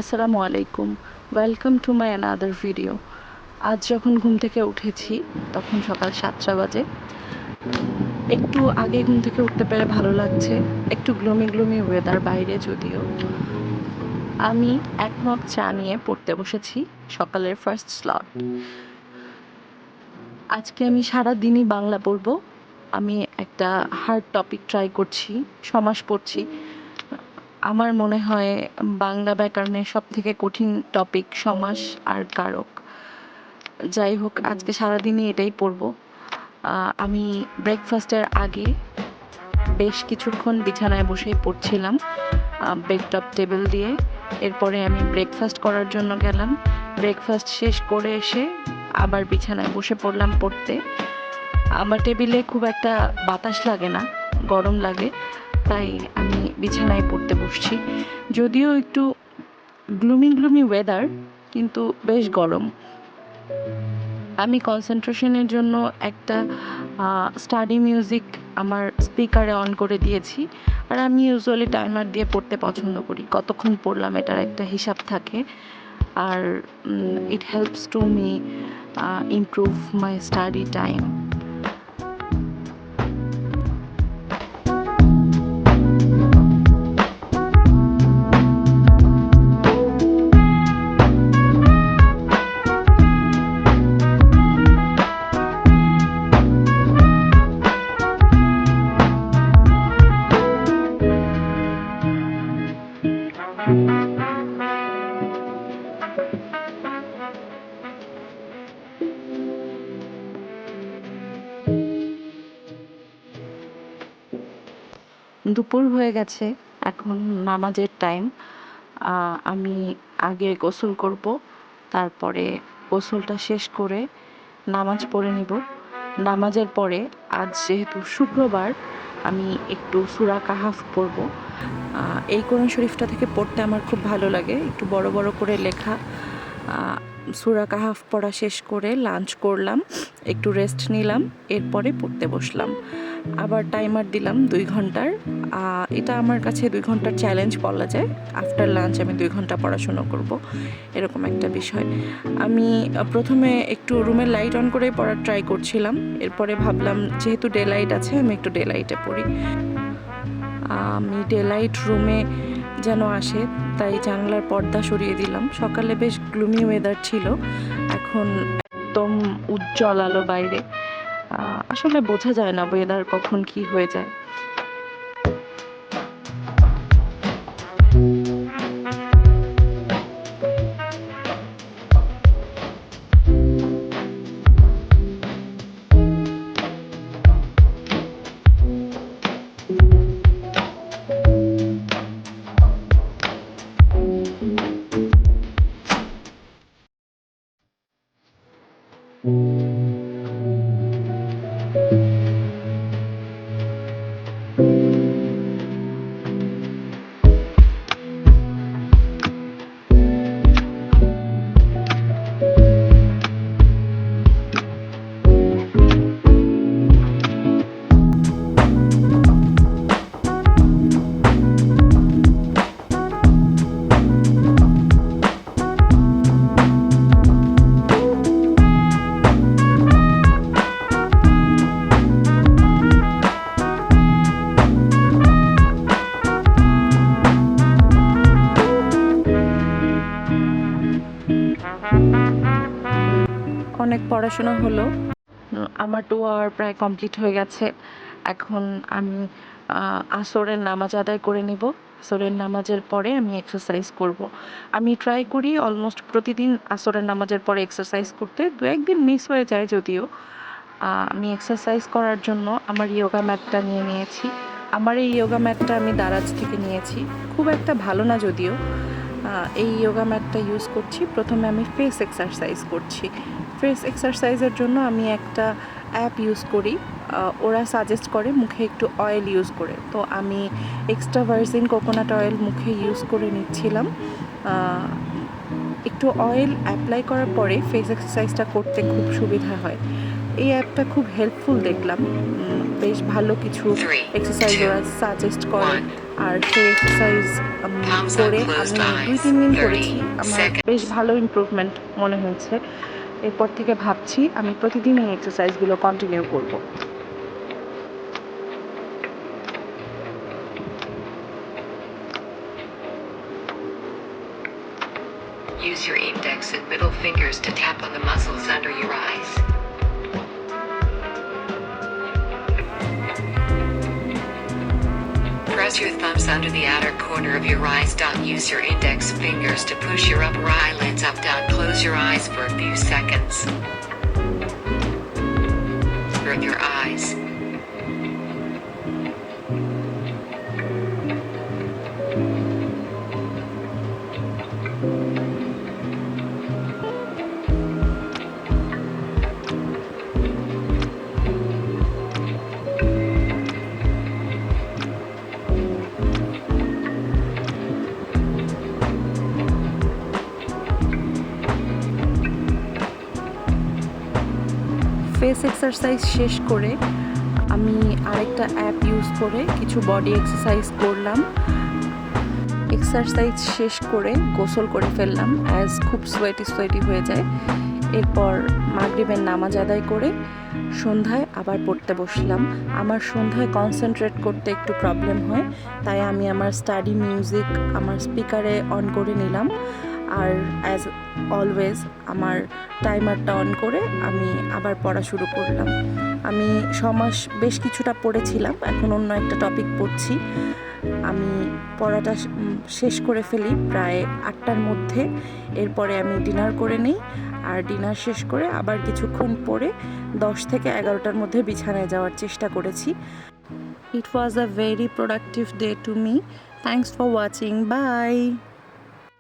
আসসালামু আলাইকুম, welcome to my another video. আজ যখন ঘুম থেকে উঠেছি তখন সকাল 7টা বাজে। একটু আগে ঘুম থেকে উঠতে পেরে ভালো লাগছে। একটু গ্লুমি গ্লুমি ওয়েদার বাইরে, যদিও আমি 1 মগ চা নিয়ে পড়তে বসেছি। সকালের ফার্স্ট স্লট। আজকে আমি সারা দিনই বাংলা পড়ব। আমি একটা হার্ড টপিক ট্রাই করছি, সমাস পড়ছি। আমার মনে হয় বাংলা ব্যাকরণের সবথেকে কঠিন টপিক সমাস আর কারক। যাই হোক, আজকে সারাদিনই এটাই পড়বো। আমি ব্রেকফাস্টের আগে বেশ কিছুক্ষণ বিছানায় বসেই পড়ছিলাম, বেডটপ টেবিল দিয়ে। এরপরে আমি ব্রেকফাস্ট করার জন্য গেলাম। ব্রেকফাস্ট শেষ করে এসে আবার বিছানায় বসে পড়লাম পড়তে। আমার টেবিলে খুব একটা বাতাস লাগে না, গরম লাগে, তাই আমি বিছানায় পড়তে বসছি। যদিও একটু গ্লুমি গ্লুমি ওয়েদার, কিন্তু বেশ গরম। আমি কনসেন্ট্রেশনের জন্য একটা স্টাডি মিউজিক আমার স্পিকারে অন করে দিয়েছি। আর আমি ইউজুয়ালি টাইমার দিয়ে পড়তে পছন্দ করি, কতক্ষণ পড়লাম এটার একটা হিসাব থাকে। আর it helps to me improve my study time. দুপুর হয়ে গেছে, এখন নামাজের টাইম। আমি আগে গোসল করব, তারপরে গোসলটা শেষ করে নামাজ পড়ে নিব। নামাজের পরে, আজ যেহেতু শুক্রবার, আমি একটু সূরা কাহাফ পড়ব। এই কোরআন শরীফটা থেকে পড়তে আমার খুব ভালো লাগে, একটু বড় বড় করে লেখা। সূরা কাহাফ পড়া শেষ করে লাঞ্চ করলাম, একটু রেস্ট নিলাম, এরপরে পড়তে বসলাম। আবার টাইমার দিলাম 2 ঘন্টার। এটা আমার কাছে 2 ঘন্টার চ্যালেঞ্জ বলা যায়। আফটার লাঞ্চ আমি 2 ঘন্টা পড়াশুনো করব, এরকম একটা বিষয়। আমি প্রথমে একটু রুমের লাইট অন করে পড়ার ট্রাই করছিলাম। এরপরে ভাবলাম যেহেতু ডে লাইট আছে, আমি একটু ডে লাইটে পড়ি। আমি ডে লাইট রুমে যেন আসে, তাই জানলার পর্দা সরিয়ে দিলাম। সকালে বেশ গ্লুমি ওয়েদার ছিল, এখন একদম উজ্জ্বল আলো বাইরে। আসলে বোঝা যায় না ওয়েদার কখন কি হয়ে যায়। অনেক পড়াশোনা হলো, আমার 2 আওয়ার প্রায় কমপ্লিট হয়ে গেছে। এখন আমি আসরের নামাজ আদায় করে নিব। আসরের নামাজের পরে আমি এক্সারসাইজ করব। আমি ট্রাই করি অলমোস্ট প্রতিদিন আসরের নামাজের পরে এক্সারসাইজ করতে। 2-1 দিন মিস হয়ে যায় যদিও। আমি এক্সারসাইজ করার জন্য আমার ইয়োগা ম্যাটটা নিয়ে নিয়েছি। আমার এই ইয়োগা ম্যাটটা আমি দারাজ থেকে নিয়েছি, খুব একটা ভালো না যদিও। এই ইয়োগা ম্যাটটা ইউজ করছি। প্রথমে আমি ফেস এক্সারসাইজ করছি। ফেস এক্সারসাইজের জন্য আমি একটা অ্যাপ ইউজ করি। ওরা সাজেস্ট করে মুখে একটু অয়েল ইউজ করে, তো আমি এক্সট্রা ভার্জিন কোকোনাট অয়েল মুখে ইউজ করে নিচ্ছিলাম। একটু অয়েল অ্যাপ্লাই করার পরে ফেস এক্সারসাইজটা করতে খুব সুবিধা হয়। এই অ্যাপটা খুব হেল্পফুল দেখলাম। বেশ ভালো কিছু এক্সারসাইজ ওরা সাজেস্ট করে, আর সেই এক্সারসাইজ করে আমি 2-3 দিন করেছি। আমার বেশ ভালো ইমপ্রুভমেন্ট মনে হয়েছে। এরপর থেকে ভাবছি আমি প্রতিদিন এই এক্সারসাইজগুলো কন্টিনিউ করব। Use your index and middle fingers to tap on the muscles under your eyes. Press your thumbs under the outer corner of your eyes. Use your index fingers to push your upper eyelids up. Close your eyes for a few seconds. Open your eyes. Face exercise শেষ করে আমি আরেকটা app use করে কিছু body exercise করলাম। Exercise শেষ করে গোসল করে ফেললাম, অ্যাজ খুব সোয়েটি হয়ে যায়। এরপর মাগরিবের নামাজ আদায় করে সন্ধ্যায় আবার পড়তে বসলাম। আমার সন্ধ্যায় কনসেন্ট্রেট করতে একটু প্রবলেম হয়, তাই আমি আমার স্টাডি মিউজিক আমার স্পিকারে অন করে নিলাম। আর অ্যাজ অলওয়েজ আমার টাইমারটা অন করে আমি আবার পড়া শুরু করলাম। আমি সমাস বেশ কিছুটা পড়েছিলাম, এখন অন্য একটা টপিক পড়ছি। আমি পড়াটা শেষ করে ফেলি প্রায় 8টার মধ্যে। এরপরে আমি ডিনার করে নিই, আর ডিনার শেষ করে আবার কিছুক্ষণ পরে 10 থেকে 11টার মধ্যে বিছানায় যাওয়ার চেষ্টা করেছি। It was a very productive day to me. Thanks for watching. Bye.